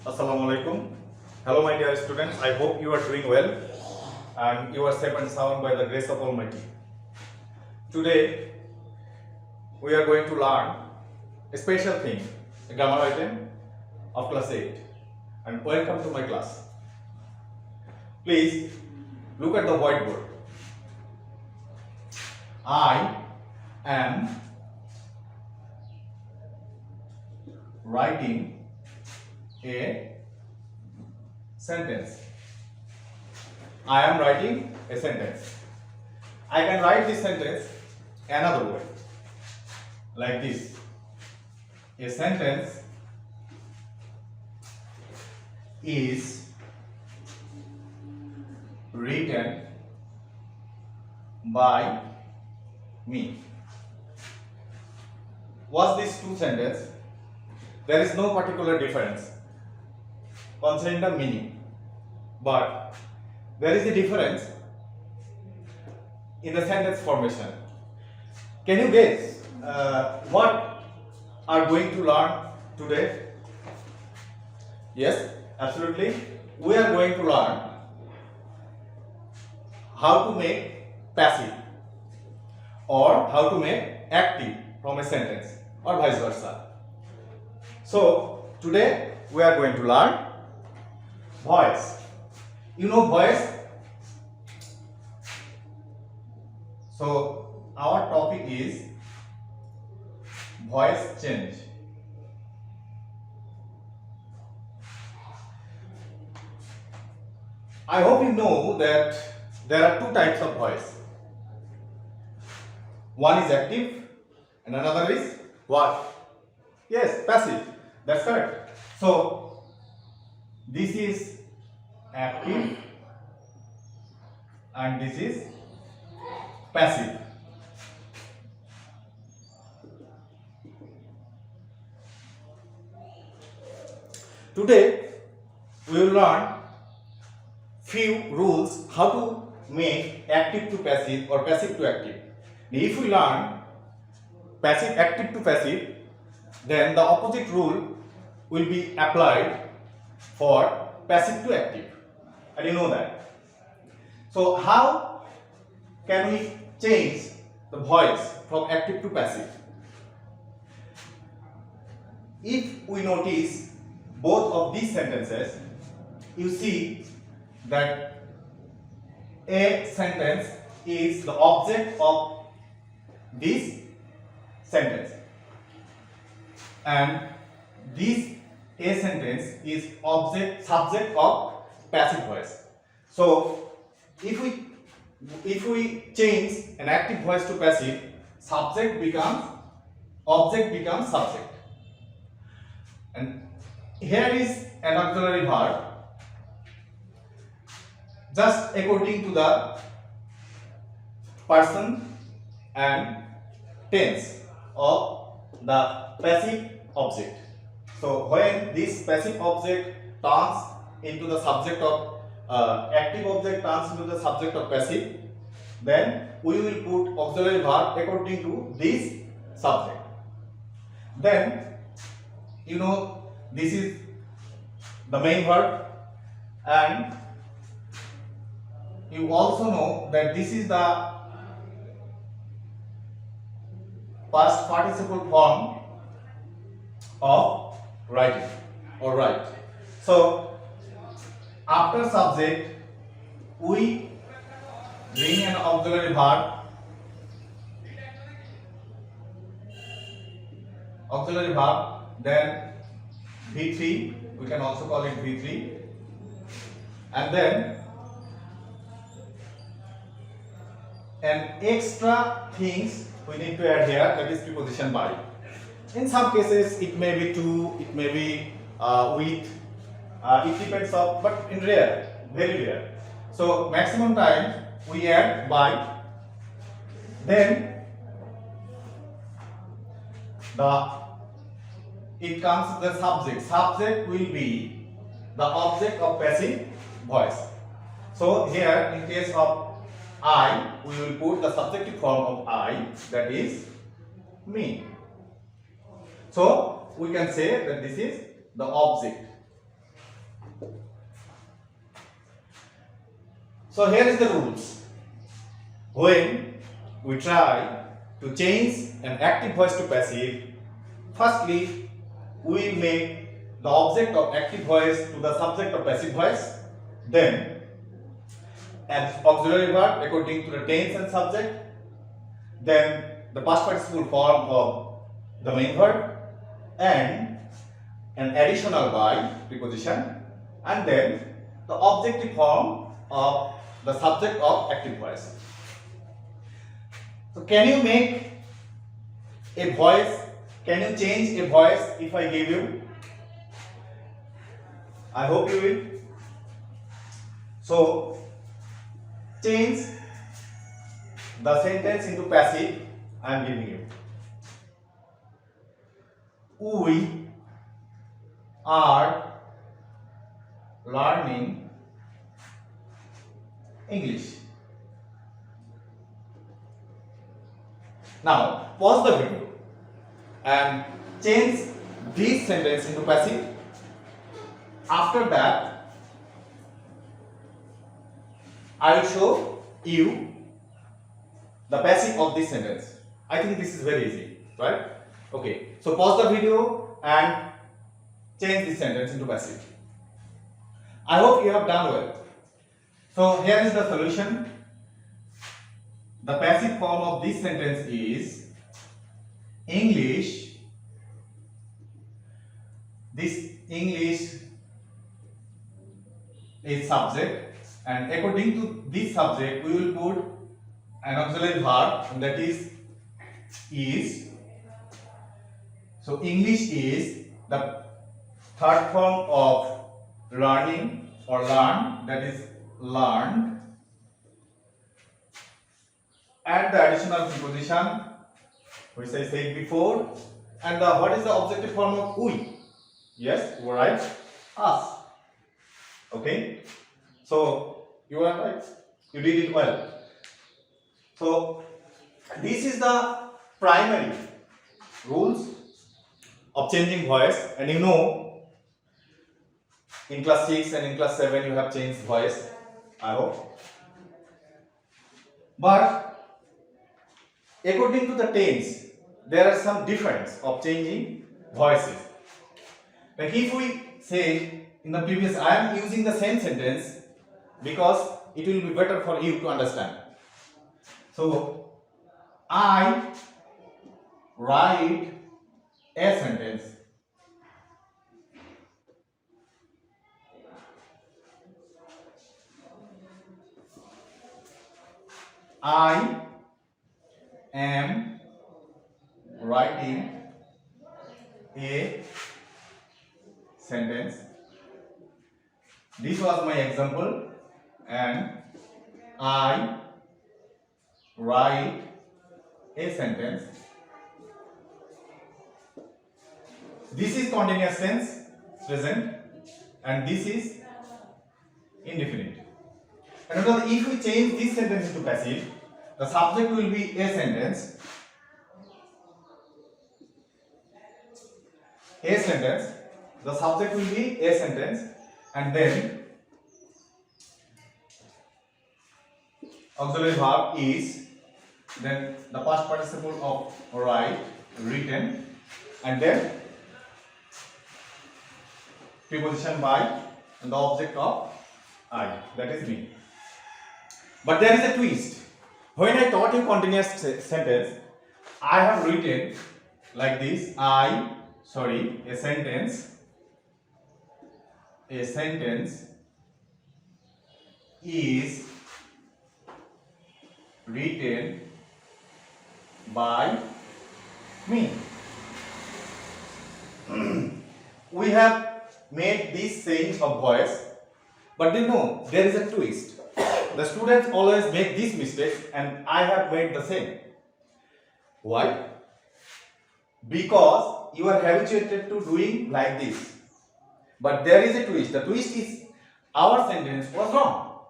Assalamu alaikum. Hello my dear students, I hope you are doing well and you are safe and sound by the grace of Almighty. Today we are going to learn a special thing, a grammar item of class 8, and welcome to my class. Please look at the whiteboard. I am writing a sentence. I am writing a sentence. I can write this sentence another way, like this. A sentence is written by me. What's these two sentences? There is no particular difference concerning the meaning, but there is a difference in the sentence formation. Can you guess what are going to learn today? Yes, absolutely. We are going to learn how to make passive or how to make active from a sentence or vice versa. So today we are going to learn voice. You know voice? So our topic is voice change. I hope you know that there are two types of voice. One is active and another is what? Yes, passive. That's correct. So this is active and this is passive. Today we will learn few rules how to make active to passive or passive to active. If we learn passive active to passive, then the opposite rule will be applied for passive to active, and you know that. So how can we change the voice from active to passive? If we notice both of these sentences, you see that a sentence is the object of this sentence and this a sentence is subject of passive voice. So if we change an active voice to passive, object becomes subject, and here is an auxiliary verb just according to the person and tense of the passive object. So when this passive object turns into the subject of active object turns into the subject of passive, then we will put auxiliary verb according to this subject. Then you know this is the main verb, and you also know that this is the past participle form of writing or write. So after subject we bring an auxiliary verb, then V3, we can also call it V3, and then an extra things we need to add here, that is preposition by. In some cases it may be to, it may be with, it depends on, but in rare, very rare. So maximum time we add by, then it comes to the subject. Subject will be the object of passive voice. So here in case of I, we will put the subjective form of I, that is me. So we can say that this is the object. So here is the rules. When we try to change an active voice to passive, firstly we will make the object of active voice to the subject of passive voice, then an auxiliary verb according to the tense and subject, then the past participle form of the main verb, and an additional by preposition, and then the objective form of the subject of active voice. So can you make a voice, can you change a voice if I give you? I hope you will. So change the sentence into passive. I am giving you. We are learning English. Now pause the video and change this sentence into passive. After that, I will show you the passive of this sentence. I think this is very easy, right? Okay, so pause the video and change this sentence into passive. I hope you have done well. So here is the solution. The passive form of this sentence is English. This English is subject, and according to this subject we will put an auxiliary verb, and that is. So English is the third form of learning or learn, that is learned. Add the additional preposition which I said before, and what is the objective form of we? Yes, you are right. Us. Okay. So you are right. You did it well. So this is the primary rules of changing voice, and you know in class 6 and in class 7 you have changed voice, I hope. But according to the tense, there are some difference of changing voices. Like if we say in the previous, I am using the same sentence because it will be better for you to understand. So I write a sentence. I am writing a sentence. This was my example, and I write a sentence. This is continuous tense, present, and this is indefinite. And now if we change this sentence into passive, the subject will be a sentence. A sentence. The subject will be a sentence, and then auxiliary verb is, then the past participle of write, written, and then preposition by, and the object of I, that is me. But there is a twist. When I taught you continuous sentence, I have written like this: a sentence. A sentence is written by me. We have made these sayings of voice, but you know there is a twist. The students always make these mistakes, and I have made the same. Why? Because you are habituated to doing like this. But there is a twist. The twist is our sentence was wrong.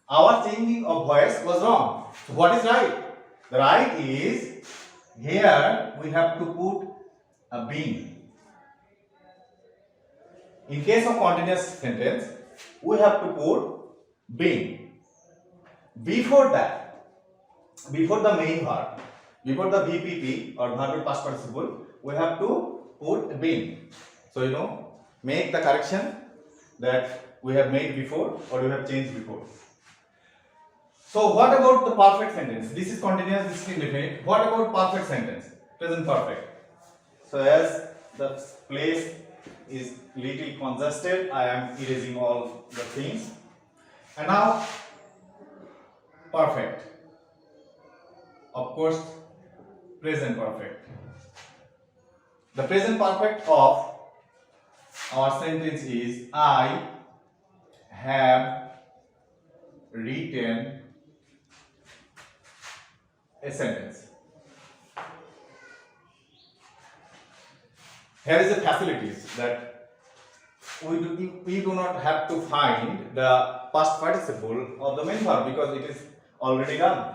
Our changing of voice was wrong. So what is right? The right is, here we have to put a being. In case of continuous sentence, we have to put being. Before that, before the main verb, before the VPP or verb with past participle, we have to put been. So you know, make the correction that we have made before or we have changed before. So what about the perfect sentence? This is continuous, this is indefinite. What about perfect sentence? Present perfect. So as the place is little congested, I am erasing all the things. And now perfect. Of course, present perfect. The present perfect of our sentence is I have written a sentence. Here is the facilities that we do not have to find the past participle of the main verb because it is already done.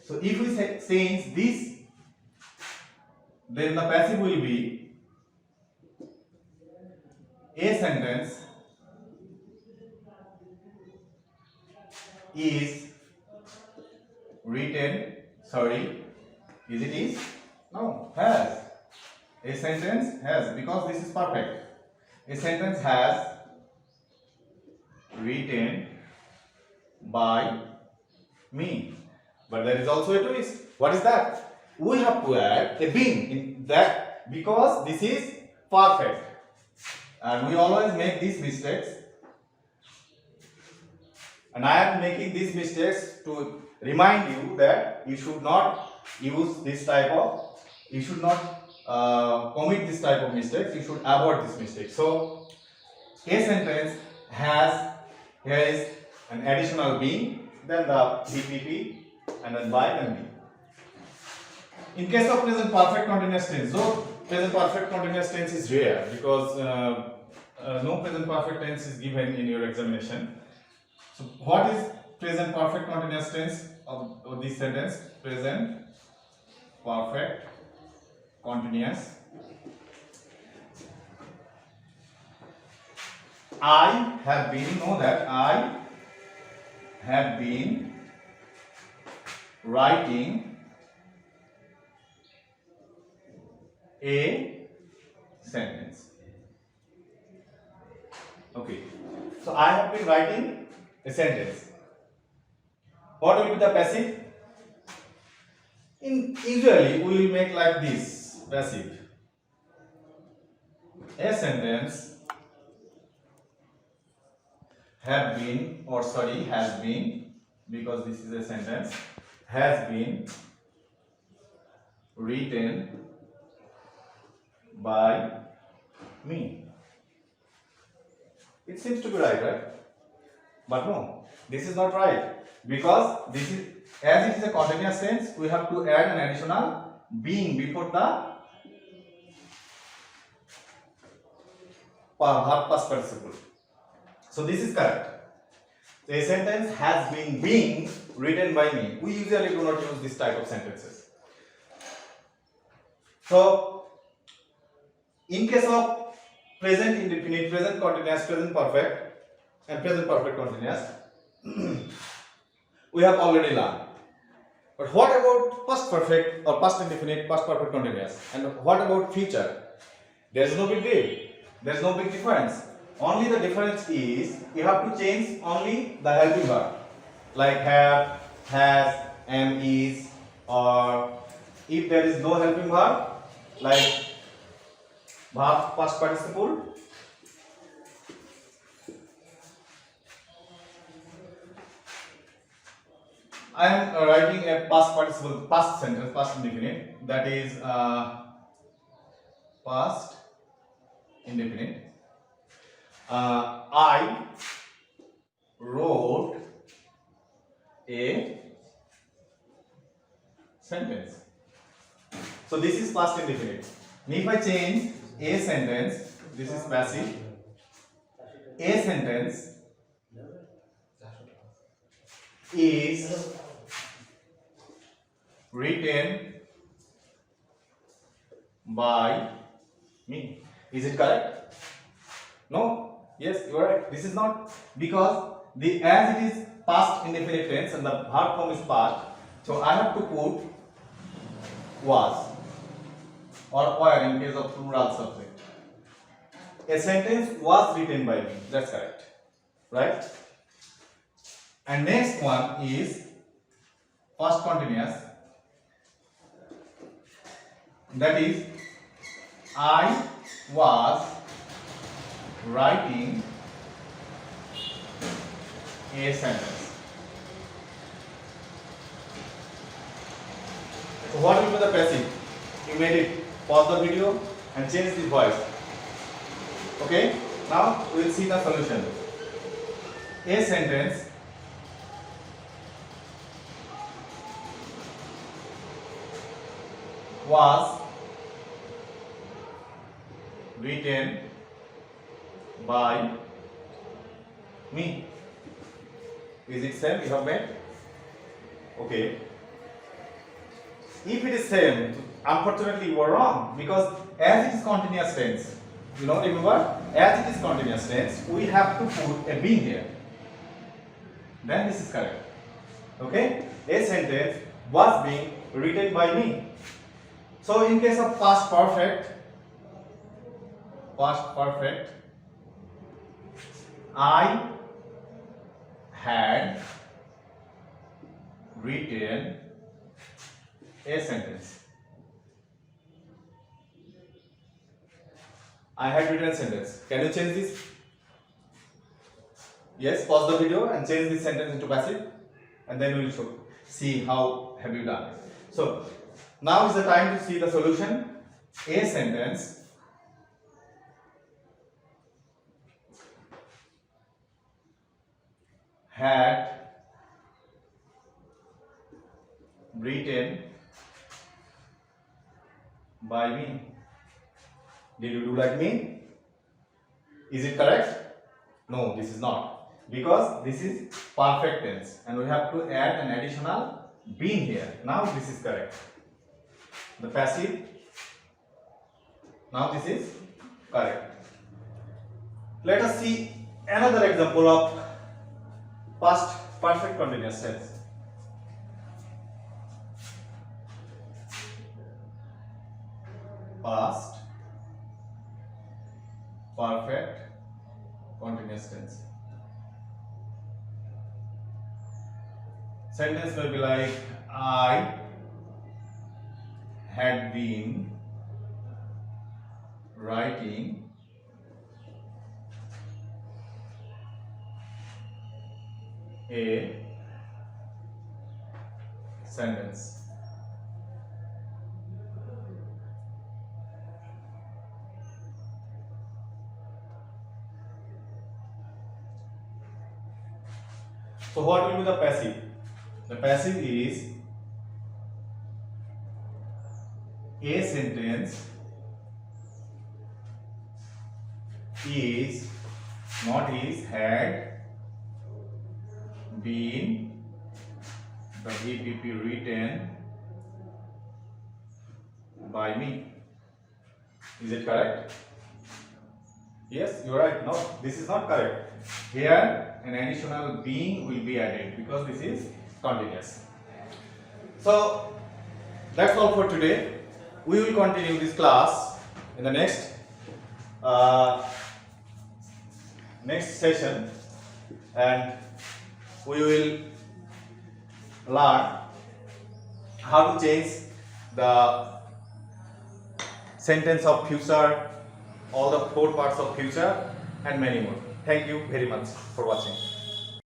So if we change this, then the passive will be a sentence is written, no, has. A sentence has, because this is perfect. A sentence has written by me. But there is also a twist. What is that? We have to add a been in that because this is perfect. And we always make these mistakes. And I am making these mistakes to remind you that you should not use this type of, you should not commit this type of mistakes, you should avoid this mistake. So, a sentence has, here is an additional being, then the VPP, and then by and be. In case of present perfect continuous tense, so present perfect continuous tense is rare because no present perfect tense is given in your examination. So, what is present perfect continuous tense of this sentence? Present perfect continuous. I have been, know that I have been writing a sentence. Okay. So I have been writing a sentence. What will be the passive? Usually we will make like this. Passive. A sentence have been, or sorry, has been, because this is a sentence, has been written by me. It seems to be right? But no, this is not right, because this is, as it is a continuous tense, we have to add an additional being before the verb past participle. So this is correct. A sentence has been being written by me. We usually do not use this type of sentences. So in case of present indefinite, present continuous, present perfect and present perfect continuous, we have already learned. But what about past perfect or past indefinite, past perfect continuous? And what about future? There is no big deal. There is no big difference. Only the difference is you have to change only the helping verb, like have, has, am, is, or if there is no helping verb, like verb past participle. I am writing a past participle, past sentence, past indefinite, that is past indefinite. I wrote a sentence. So this is past indefinite. And if I change a sentence, this is passive. A sentence is written by me. Is it correct? No. Yes, you are right. This is not, because as it is past indefinite tense and the verb form is past. So I have to put was or were in case of plural subject. A sentence was written by me. That's correct. Right? And next one is past continuous. That is, I was writing a sentence. So what will be the passive? You made it. Pause the video and change the voice. Okay? Now we will see the solution. A sentence was written by me. Is it same? You have made? Okay. If it is same, unfortunately you were wrong, because as it is continuous tense, you know, remember, as it is continuous tense, we have to put a being here. Then this is correct. Okay? A sentence was being written by me. So in case of past perfect, I had written a sentence. I had written a sentence. Can you change this? Yes, pause the video and change this sentence into passive, and then we will see how have you done it. So now is the time to see the solution. A sentence had written by me. Did you do like me? Is it correct? No, this is not, because this is perfect tense and we have to add an additional been here. Now this is correct. The passive. Now this is correct. Let us see another example of past perfect continuous tense. Past perfect continuous tense. Sentence will be like, I had been writing a sentence. So what will be the passive? The passive is a sentence is, not is, had been, the VPP written by me. Is it correct? Yes, you are right. No, this is not correct. Here an additional being will be added because this is continuous. So that's all for today. We will continue this class in the next session, and we will learn how to change the sentence of future, all the 4 parts of future, and many more. Thank you very much for watching.